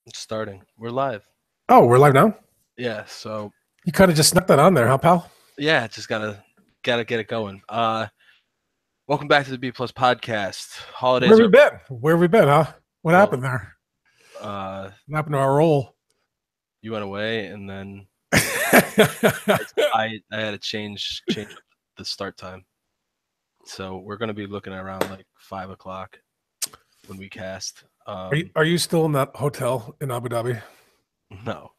It's starting. We're live. Oh, we're live now? Yeah, so You kind of just snuck that on there, huh, pal? yeah, just gotta get it going. Welcome back to the B Plus podcast. Where Holidays have we are been? Where have we been, huh? What well, happened there? uh What happened to our role? you went away and then I had to change up the start time. So we're gonna be looking around like 5 o'clock when we cast. are you still in that hotel in Abu Dhabi? No.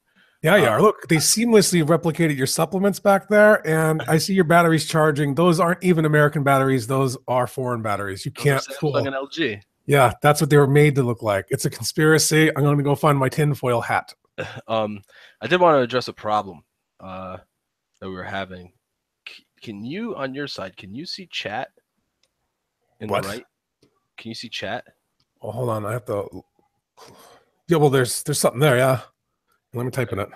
Yeah, you Uh are. Look, they seamlessly replicated your supplements back there, and I see your batteries charging. Those aren't even American batteries; those are foreign batteries. You those are can't Samsung fool. and LG. Yeah, that's what they were made to look like. It's a conspiracy. I'm going to go find my tinfoil hat. Um I did want to address a problem uh that we were having. Can you on your side, can you see chat in the What? right? Can you see chat? Oh, hold on. I have to. Yeah, well, there's something there. Yeah, let me type in it.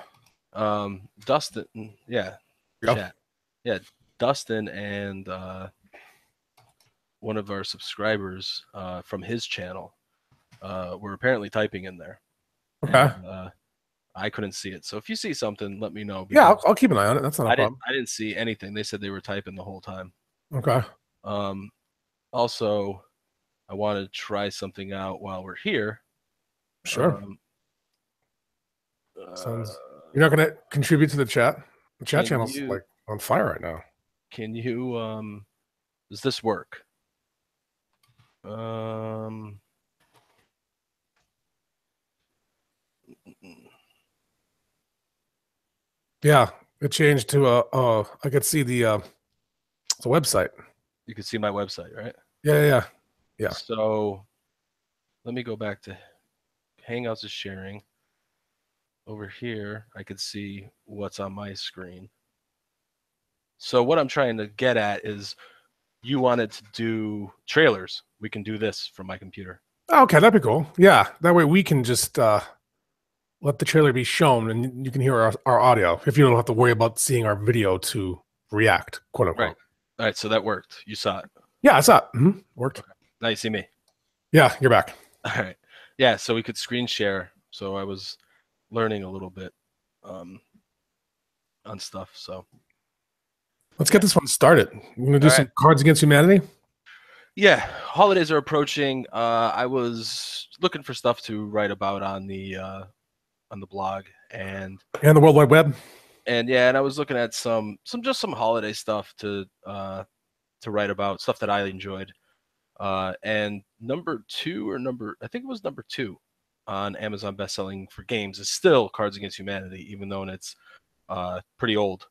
Dustin, yeah, Go. chat. Yeah, Dustin and one of our subscribers from his channel were apparently typing in there, Okay. and I couldn't see it. So if you see something, let me know Yeah, because I'll keep an eye on it. That's not a problem. I didn't see anything. They said they were typing the whole time. Okay. Um, Also, I want to try something out while we're here. Sure. Um, uh, Sounds. You're not going to contribute to the chat. The chat can channel's you like on fire right now. can you does this work? Um, Yeah, it changed to I could see the website. you can see my website, right? Yeah. Yeah. So let me go back to Hangouts is sharing. Over here, I could see what's on my screen. So what I'm trying to get at is you wanted to do trailers. We can do this from my computer. Okay, that'd be cool. Yeah, that way we can just let the trailer be shown and you can hear our audio if you don't have to worry about seeing our video to react, quote Right. unquote. All right. So that worked. You saw it. Yeah, it's up. Worked. Okay. Now you see me. Yeah, you're back. All right. Yeah. So we could screen share. So I was learning a little bit um, on stuff. So Let's get yeah. this one started. We're gonna do All right. some Cards Against Humanity. Yeah, holidays are approaching. I was looking for stuff to write about on the blog, and And the World Wide Web. yeah, and I was looking at some holiday stuff to write about, stuff that I enjoyed. And number two or number I think it was number two on Amazon bestselling for games is still Cards Against Humanity, even though it's pretty old.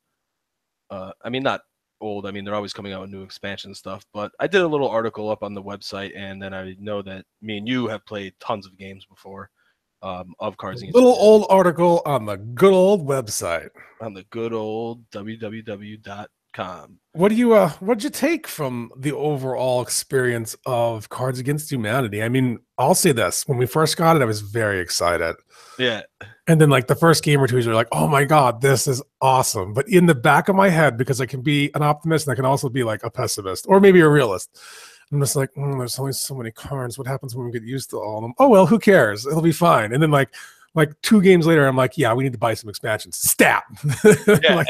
I mean, not old. I mean, they're always coming out with new expansion stuff. But I did a little article up on the website, and then I know that me and you have played tons of games before of A Cards Against little Humanity old article on the good old website. on the good old www.com. What'd you take from the overall experience of Cards Against Humanity? I mean, I'll say this. When we first got it, I was very excited. Yeah, And then like the first game or two, you're like, oh my God, this is awesome. But in the back of my head, because I can be an optimist and I can also be like a pessimist or maybe a realist. I'm just like, there's only so many cards. What happens when we get used to all of them? Oh well, who cares? It'll be fine. And then like 2 games later, I'm like, yeah, we need to buy some expansions. Stat. yeah, Like,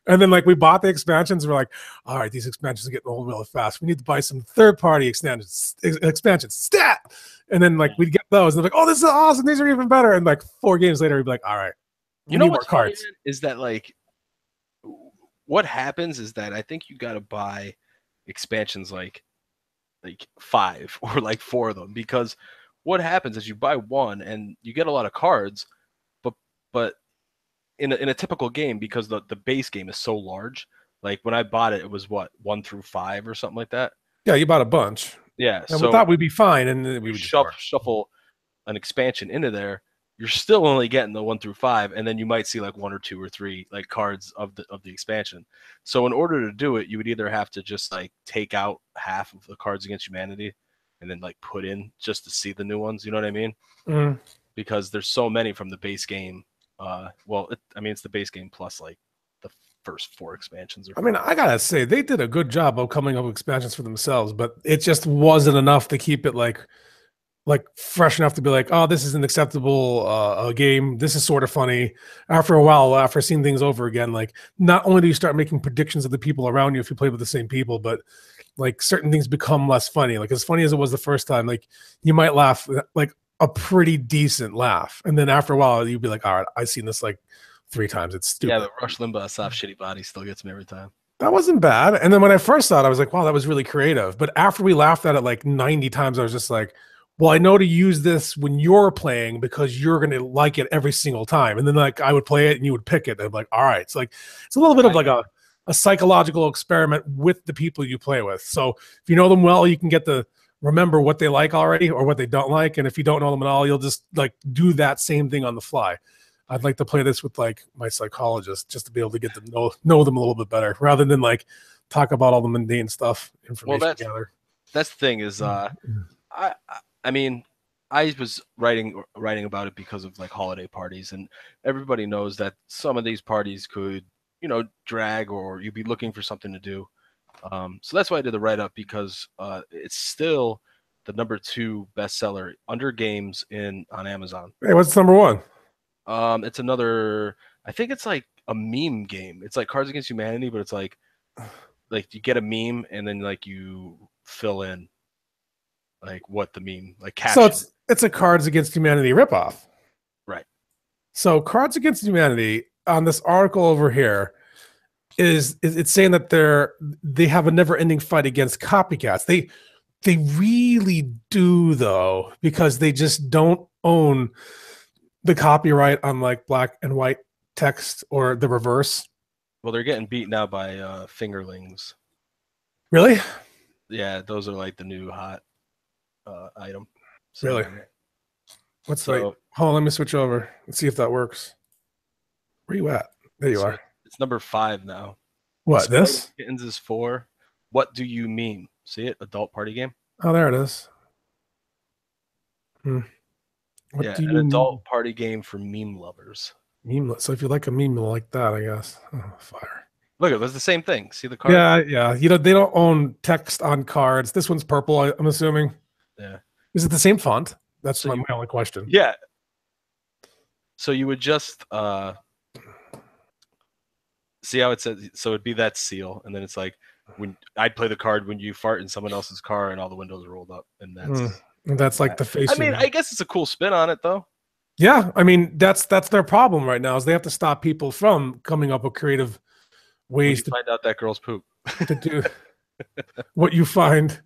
and then like we bought the expansions. We're like, all right, these expansions are getting old really fast. We need to buy some third-party expansions. Stat. And then like we'd get those, and they're like, oh, this is awesome. These are even better. And like 4 games later, we'd be like, all right, you we know need more what's funny, cards. man, is that like what happens is that I think you got to buy expansions like five or like four of them because what happens is you buy one and you get a lot of cards, but but in a typical game because the base game is so large. Like when I bought it, it was what 1 through 5 or something like that. Yeah, you bought a bunch, Yeah, and we so thought we'd be fine, and then we you would just work. shuffle an expansion into there, you're still only getting the 1 through 5, and then you might see like one or two or three like cards of the expansion. So in order to do it, you would either have to just like take out half of the Cards Against Humanity and then like put in just to see the new ones. You know what I mean? Mm. Because there's so many from the base game. I mean, it's the base game plus like the first four expansions or I mean, five. I gotta say they did a good job of coming up with expansions for themselves, but it just wasn't enough to keep it like like fresh enough to be like, oh, this is an acceptable game. This is sort of funny. After a while, after seeing things over again, like not only do you start making predictions of the people around you if you play with the same people, but like certain things become less funny. Like as funny as it was the first time, like you might laugh like a pretty decent laugh, and then after a while, you'd be like, all right, I've seen this like 3 times. It's Yeah, stupid. but Rush Limbaugh's soft shitty body still gets me every time. That wasn't bad. And then when I first saw it, I was like, wow, that was really creative. But after we laughed at it like 90 times, I was just like, well, I know to use this when you're playing because you're going to like it every single time. And then like I would play it and you would pick it. And I'm like, all right. It's like, it's a little bit of like a psychological experiment with the people you play with. So if you know them well, you can get to remember what they like already or what they don't like. And if you don't know them at all, you'll just like do that same thing on the fly. I'd like to play this with like my psychologist just to be able to get to know them a little bit better rather than like talk about all the mundane stuff, information together. That's the thing is, I mean, I was writing about it because of like holiday parties, and everybody knows that some of these parties could, drag, or you'd be looking for something to do. So that's why I did the write up, because it's still the #2 bestseller under games on Amazon. Hey, what's number one? It's another. I think it's like a meme game. It's like Cards Against Humanity, but it's like you get a meme and then like you fill in like what the meme like caption. So it's a Cards Against Humanity ripoff, right? So Cards Against Humanity on this article over here is it's saying that they have a never-ending fight against copycats. They really do though, because they just don't own the copyright on like black and white text or the reverse. Well, they're getting beat now by fingerlings. Really? Yeah, those are like the new hot item. So, really? What's so, hold on, let me switch over and see if that works. Where you at? There you are. It's number 5 now. What, this? Kittens is 4. What do you mean? See it? Adult party game. Oh, there it is. What do you an adult party game for meme lovers. So if you like a meme like that, I guess. Oh, fire. Look, it was the same thing. See the card? Yeah. They don't own text on cards. This one's purple, I'm assuming. Yeah. Is it the same font? That's my only question. Yeah. So you would just see how it says. So it'd be that seal, and then it's like when I'd play the card when you fart in someone else's car and all the windows are rolled up, and that's like the face. I mean, I guess it's a cool spin on it, though. Yeah, I mean that's their problem right now is they have to stop people from coming up with creative ways to find out that girl's poop. To do what you find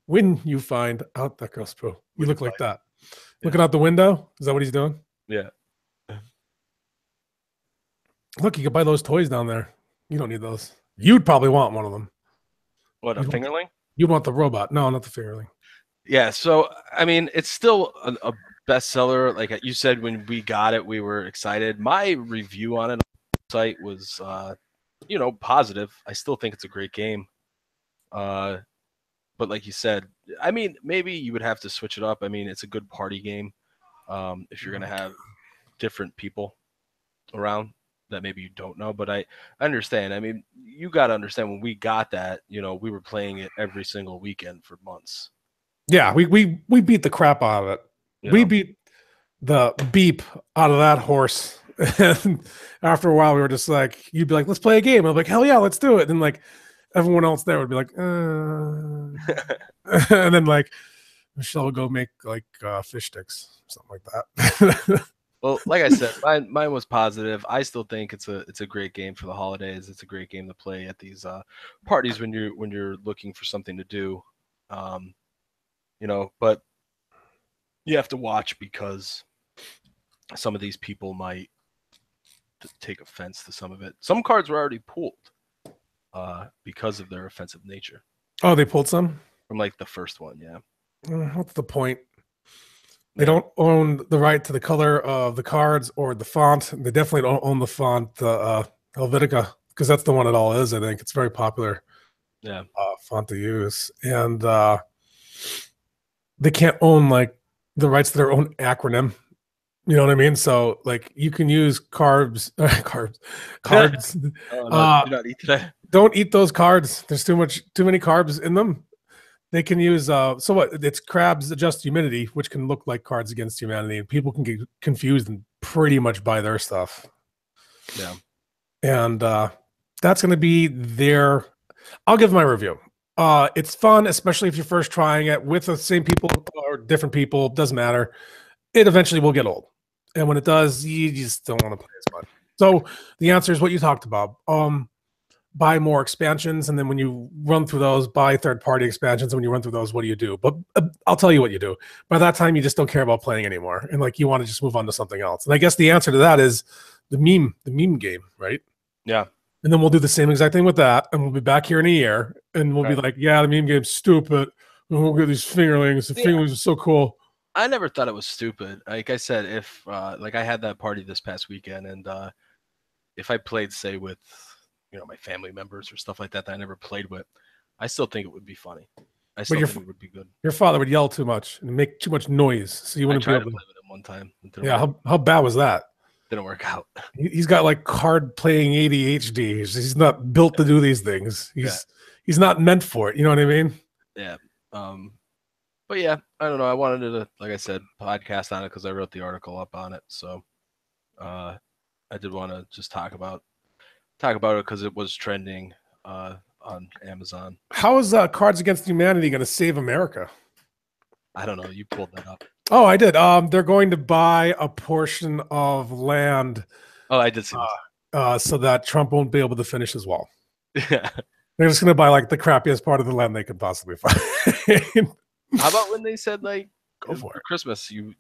when you find out that girl's poop. You look like that. Yeah. Looking out the window. Is that what he's doing? Yeah. Look, you can buy those toys down there. You don't need those. You'd probably want one of them. What, a fingerling? You'd want the robot. No, not the fingerling. Yeah, so, I mean, it's still a bestseller. Like you said, when we got it, we were excited. My review on it on the site was, positive. I still think it's a great game. But like you said, I mean, maybe you would have to switch it up. I mean, it's a good party game if you're going to have different people around that maybe you don't know. But I understand. I mean, you got to understand when we got that, we were playing it every single weekend for months. Yeah, we beat the crap out of it. We beat the beep out of that horse. And after a while, we were just like, you'd be like, let's play a game. I'm like, hell yeah, let's do it. And like everyone else there would be like, and then like Michelle would go make like fish sticks, something like that. Well, like I said, mine was positive. I still think it's a great game for the holidays. It's a great game to play at these parties when you're looking for something to do. But you have to watch because some of these people might take offense to some of it. Some cards were already pulled because of their offensive nature. Oh, they pulled some? From like the first one, yeah. What's the point? They don't own the right to the color of the cards or the font. They definitely don't own the font Helvetica, because that's the one it all is, I think. It's very popular font to use. And they can't own like the rights to their own acronym. You know what I mean? So like you can use cards. Oh, no, do not eat today. Don't eat those cards. There's too many carbs in them. They can use so what? It's crabs adjust humidity, which can look like Cards Against Humanity, and people can get confused and pretty much buy their stuff. Yeah. And that's going to be their. I'll give my review. It's fun, especially if you're first trying it with the same people or different people. Doesn't matter. It eventually will get old, and when it does, you just don't want to play as much. So the answer is what you talked about. Buy more expansions, and then when you run through those, buy third-party expansions. And when you run through those, what do you do? But I'll tell you what you do. By that time, you just don't care about playing anymore, and like you want to just move on to something else. And I guess the answer to that is the meme game, right? Yeah. And then we'll do the same exact thing with that, and we'll be back here in a year, and we'll be like, yeah, the meme game's stupid. And we'll get these fingerlings. The fingerlings are so cool. I never thought it was stupid. Like I said, if like I had that party this past weekend, and if I played, say, with my family members or stuff like that I never played with, I still think it would be funny. I still think it would be good. Your father would yell too much and make too much noise, so you wouldn't be able to play with him one time. Yeah, how bad was that? Didn't work out. He's got like card playing ADHD. He's not built to do these things. He's not meant for it. You know what I mean? Yeah. But yeah, I don't know. I wanted to, like I said, podcast on it because I wrote the article up on it. So I did want to just talk about it because it was trending on Amazon. How is Cards Against Humanity going to save America? I don't know. You pulled that up. Oh, I did. They're going to buy a portion of land. Oh, I did see this. So that Trump won't be able to finish his wall. Yeah. They're just going to buy like the crappiest part of the land they could possibly find. How about when they said like, go for it. Christmas, you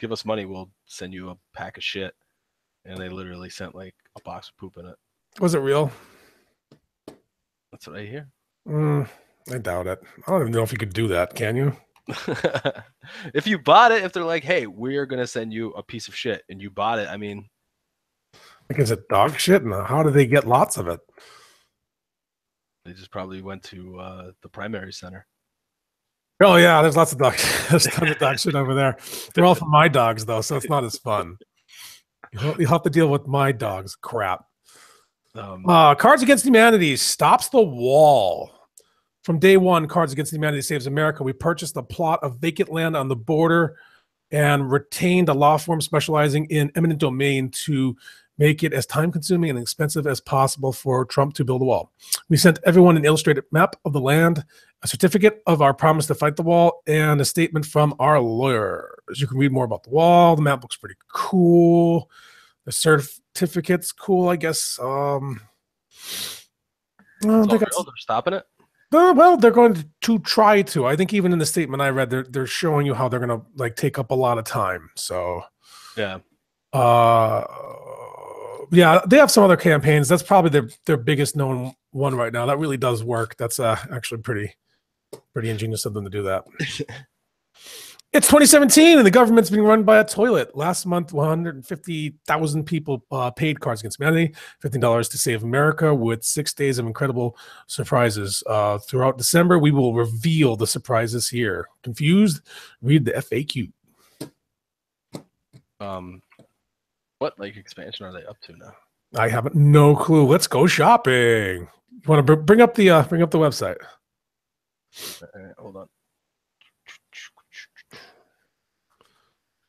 give us money, we'll send you a pack of shit, and they literally sent like a box of poop in it. Was it real? That's what I hear. I doubt it. I don't even know if you could do that. Can you? If you bought it, if they're like, hey, we're gonna send you a piece of shit, and you bought it, I mean, like, is it dog shit? And how do they get lots of it? They just probably went to the primary center. Oh yeah, there's lots of dog. There's tons of dog shit over there. They're all for my dogs though, so it's not as fun. You'll have to deal with my dog's crap. Cards Against Humanity stops the wall. From day one, Cards Against Humanity Saves America. We purchased a plot of vacant land on the border and retained a law firm specializing in eminent domain to make it as time-consuming and expensive as possible for Trump to build a wall. We sent everyone an illustrated map of the land, a certificate of our promise to fight the wall, and a statement from our lawyers. You can read more about the wall. The map looks pretty cool. The certificate's cool, I guess. I don't think they're stopping it. Well, they're going to try to. I think even in the statement I read, they're showing you how they're going to like take up a lot of time. So, yeah. Yeah, they have some other campaigns. That's probably their biggest known one right now. That really does work. That's actually pretty ingenious of them to do that. It's 2017, and the government's being run by a toilet. Last month, 150,000 people paid Cards Against Humanity $15 to save America with 6 days of incredible surprises. Throughout December, we will reveal the surprises here. Confused? Read the FAQ. What like expansion are they up to now? I have no clue. Let's go shopping. You want to bring up the website? Hold on.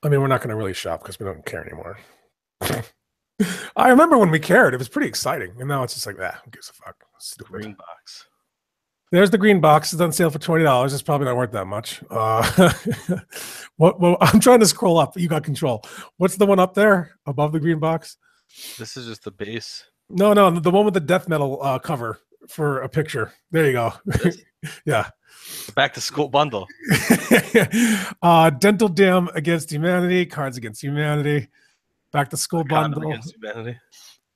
I mean, we're not going to really shop because we don't care anymore. I remember when we cared; it was pretty exciting, and now it's just like, who gives a fuck? Stupid. Green box. There's the green box. It's on sale for $20. It's probably not worth that much. What? I'm trying to scroll up. You got control. What's the one up there above the green box? This is just the base. No, the one with the death metal cover for a picture. There you go. Yeah. Back to school bundle. Dental Dam Against Humanity, Cards Against Humanity, Back to School bundle. Against Humanity.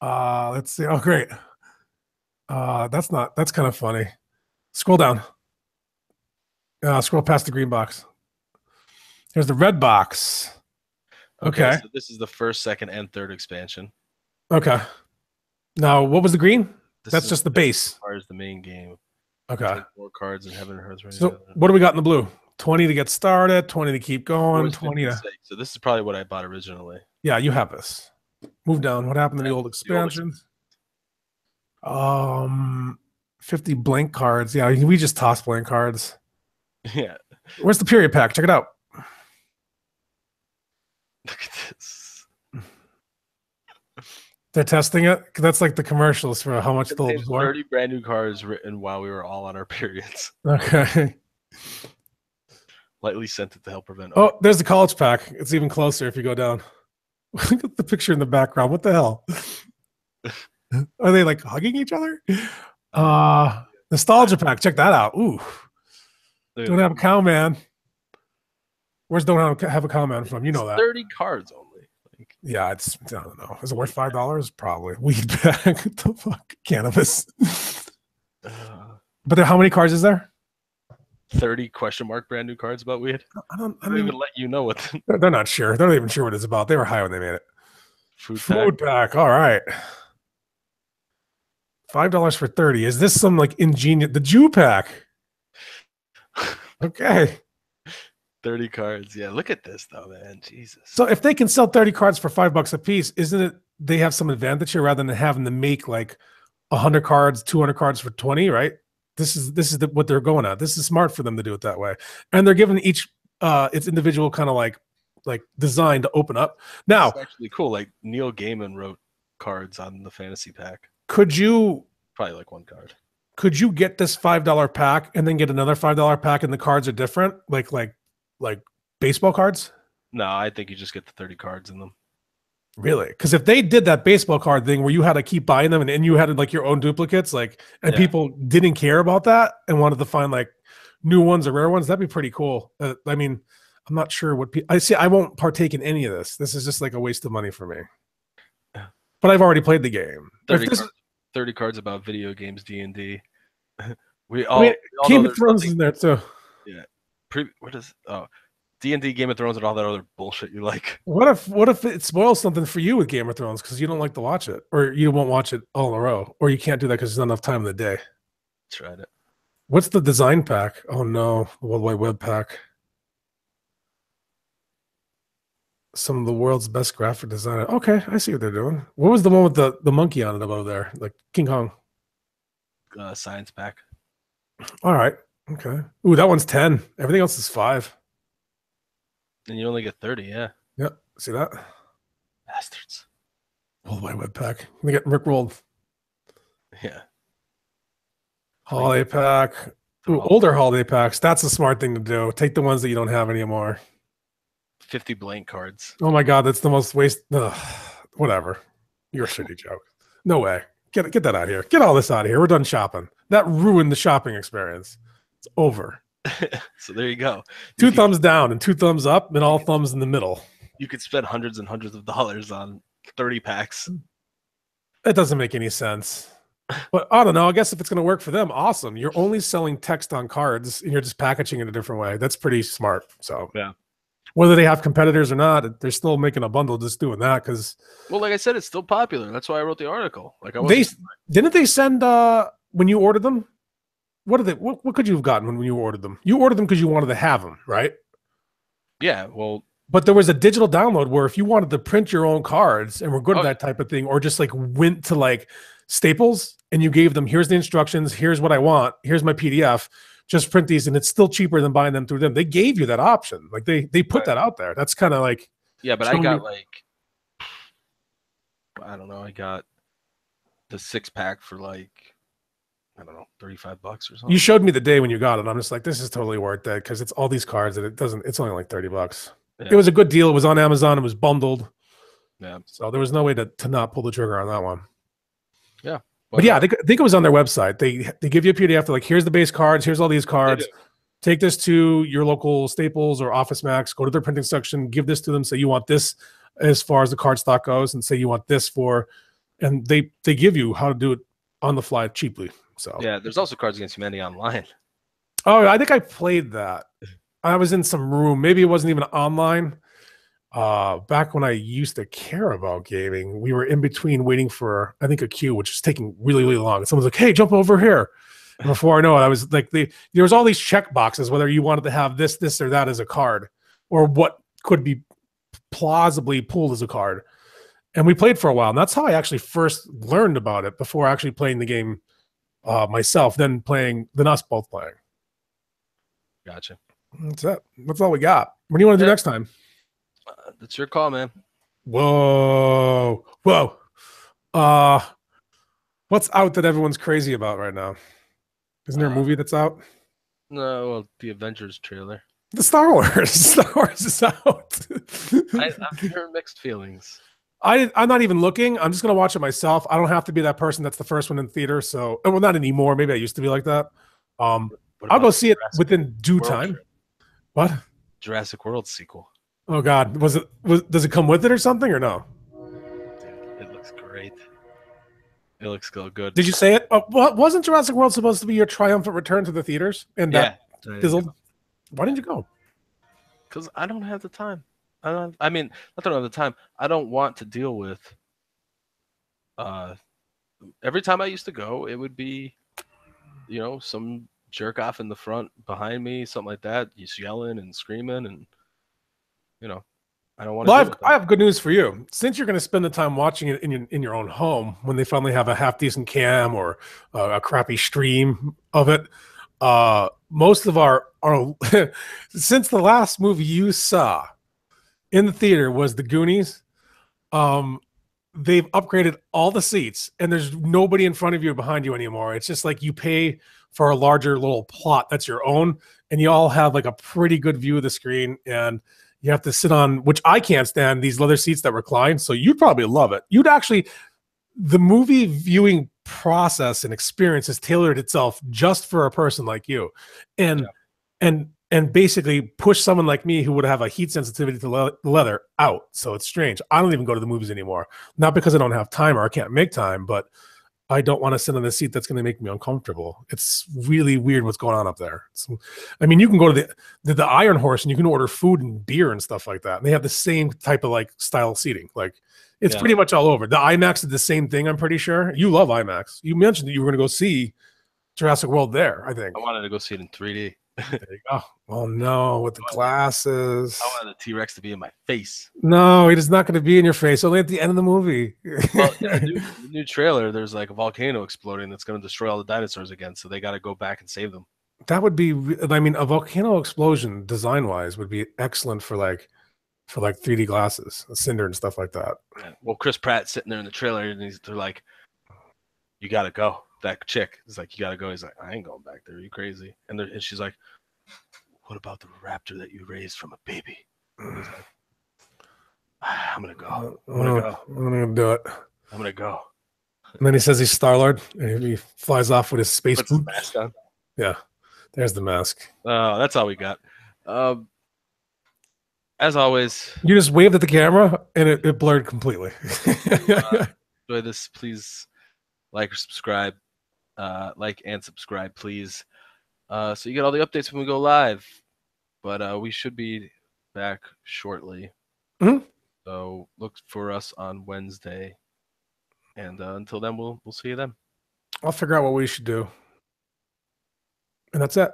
Let's see. Oh, great. That's kind of funny. Scroll down. Scroll past the green box. Here's the red box. Okay. So this is the first, second, and third expansion. Okay. Now, what was the green? That's just the base. As far as the main game. Okay. 4 cards in Heaven and Earth. So what do we got in the blue? 20 to get started, 20 to keep going, 20 to... So this is probably what I bought originally. Yeah, you have this. Move down. What happened to the old expansions? 50 blank cards. Yeah, we just toss blank cards. Yeah. Where's the period pack? Check it out. Look at this. They're testing it. That's like the commercials for how much they'll Contains absorb. 30 brand new cards written while we were all on our periods. Okay. Lightly scented to help prevent. Oh, there's the college pack. It's even closer if you go down. Look at the picture in the background. What the hell? Are they like hugging each other? Nostalgia pack. Check that out. Ooh. Don't have a cow man. Where's don't have a cow man from? You know that. 30 cards only. Like, yeah, it's I don't know. Is it worth $5? Probably. Weed bag. What the fuck? Cannabis. But how many cards is there? 30 question mark brand new cards about weed. I don't even let you know what they're not sure. They're not even sure what it's about. They were high when they made it. Food pack. All right. $5 for 30. Is this some like ingenious the Jew pack? Okay. 30 cards. Yeah, look at this though, man. Jesus. So if they can sell 30 cards for $5 a piece, isn't it they have some advantage here rather than having to make like 100 cards, 200 cards for 20, right? This is what they're going at. This is smart for them to do it that way. And they're giving each its individual kind of like design to open up. Now, it's actually cool. Like Neil Gaiman wrote cards on the fantasy pack. Could you probably like one card? Could you get this $5 pack and then get another $5 pack and the cards are different, like baseball cards? No, I think you just get the 30 cards in them. Really? Because if they did that baseball card thing where you had to keep buying them and you had like your own duplicates, like, and people didn't care about that and wanted to find like new ones or rare ones, that'd be pretty cool. I mean, I'm not sure what I see. I won't partake in any of this. This is just like a waste of money for me. But I've already played the game. 30 cards about video games, D&D. Game of Thrones is in there too. Yeah. What is D&D, Game of Thrones, and all that other bullshit you like. What if it spoils something for you with Game of Thrones because you don't like to watch it, or you won't watch it all in a row, or you can't do that because there's not enough time in the day? Tried it. What's the design pack? Oh no, the World Wide Web pack. Some of the world's best graphic designer. Okay, I see what they're doing. What was the one with the monkey on it above there, like King Kong? Science pack. All right. Okay. Ooh, that one's 10. Everything else is 5. And you only get 30, yeah. Yep. See that? Bastards. World Wide Web pack. They get rickrolled. Yeah. Holiday pack. Ooh, older holiday packs. That's a smart thing to do. Take the ones that you don't have anymore. 50 blank cards. Oh my god, that's the most waste. Ugh, whatever. You're a shitty joke. No way. Get that out of here. Get all this out of here. We're done shopping. That ruined the shopping experience. It's over. So there you go. 2 thumbs down and 2 thumbs up and all thumbs in the middle. You could spend hundreds and hundreds of dollars on 30 packs. It doesn't make any sense. But I don't know. I guess if it's going to work for them, awesome. You're only selling text on cards and you're just packaging it a different way. That's pretty smart. So yeah. Whether they have competitors or not, they're still making a bundle just doing that because. Well, like I said, it's still popular. That's why I wrote the article. Like didn't they send when you ordered them? What could you have gotten when you ordered them? You ordered them because you wanted to have them, right? Yeah. Well, but there was a digital download where if you wanted to print your own cards and were good at that type of thing, or just like went to like Staples and you gave them, here's the instructions, here's what I want, here's my PDF. Just print these, and it's still cheaper than buying them through them. They gave you that option. Like they put that out there. That's kind of like but I got I don't know. I got the 6-pack for like I don't know, $35 or something. You showed me the day when you got it. I'm just like, this is totally worth it because it's all these cards and it's only like $30. Yeah. It was a good deal. It was on Amazon. It was bundled. Yeah. So there was no way to not pull the trigger on that one. Yeah. But yeah, I think it was on their website. They give you a PDF. They're like, here's the base cards. Here's all these cards. Take this to your local Staples or Office Max. Go to their printing section. Give this to them. Say you want this as far as the card stock goes, and say you want this for. And they give you how to do it on the fly cheaply. So yeah, there's also Cards Against Humanity online. Oh, I think I played that. I was in some room. Maybe it wasn't even online. Back when I used to care about gaming, we were in between waiting for, I think, a queue, which is taking really, really long. And someone's like, hey, jump over here. And before I know it, I was like, there was all these check boxes, whether you wanted to have this, or that as a card, or what could be plausibly pulled as a card. And we played for a while. And that's how I actually first learned about it before actually playing the game myself, then us both playing. Gotcha. That's it. That's all we got. What do you want to do Yeah, next time? that's your call, man. Whoa. Whoa. Uh, what's out that everyone's crazy about right now? Isn't there a Uh, movie that's out? no, well, the Avengers trailer. The Star Wars. Star Wars is out. I've heard mixed feelings. I'm not even looking. I'm just gonna watch it myself. I don't have to be that person that's the first one in theater. So, well, not anymore. Maybe I used to be like that. Um, What I'll about go the see it Jurassic within due World time. trip? What? Jurassic World sequel? Oh God, does it come with it or something or no? Dude, it looks great. It looks so good. Did you say it? What wasn't Jurassic World supposed to be your triumphant return to the theaters? And Yeah, that I didn't go fizzled. Why didn't you go? because I don't have the time. I mean, not that I don't have the time. I don't want to deal with. Uh, every time I used to go, it would be, some jerk off in the front behind me, something like that, just yelling and screaming, and you know, I don't want to Well, deal with I that. have good news for you. Since you're going to spend the time watching it in your own home, when they finally have a half decent cam or a crappy stream of it, most of our since the last movie you saw in the theater was The Goonies, um, they've upgraded all the seats, and there's nobody in front of you or behind you anymore. It's just like you pay for a larger little plot that's your own, and you all have like a pretty good view of the screen, and you have to sit on, which I can't stand, these leather seats that recline. So you'd probably love it. You'd actually, the movie viewing process and experience has tailored itself just for a person like you, and Yeah, and basically push someone like me who would have a heat sensitivity to leather out. So it's strange. I don't even go to the movies anymore, not because I don't have time or I can't make time, but I don't want to sit in a seat that's going to make me uncomfortable. It's really weird what's going on up there. I mean, you can go to the Iron Horse and you can order food and beer and stuff like that. And they have the same type of like style seating. Like it's yeah. pretty much all over. The IMAX did the same thing. I'm pretty sure you love IMAX. You mentioned that you were going to go see Jurassic World there. I think. I wanted to go see it in 3D. There you go. Oh no, with the glasses. I wanted the T Rex to be in my face. No, it is not going to be in your face. Only at the end of the movie. Well, in the new trailer, there's like a volcano exploding that's going to destroy all the dinosaurs again. So they got to go back and save them. That would be. I mean, a volcano explosion, design wise, would be excellent for like 3D glasses, cinder and stuff like that. Yeah. Well, Chris Pratt's sitting there in the trailer, and they're like, "You got to go." That chick is like, "You got to go." He's like, "I ain't going back there. Are you crazy?" And she's like, "What about the raptor that you raised from a baby?" And he's like, "I'm gonna go. I'm gonna go. I'm gonna do it. I'm gonna go." And then he says he's Star Lord, and he flies off with his space Puts his boots. mask on. Yeah, there's the mask. That's all we got. Um, as always, You just waved at the camera, and it blurred completely. enjoy this. Please like or subscribe. Like and subscribe, please. So you get all the updates when we go live. But we should be back shortly. Mhm. So look for us on Wednesday. And until then, we'll see you then. I'll figure out what we should do, and that's it.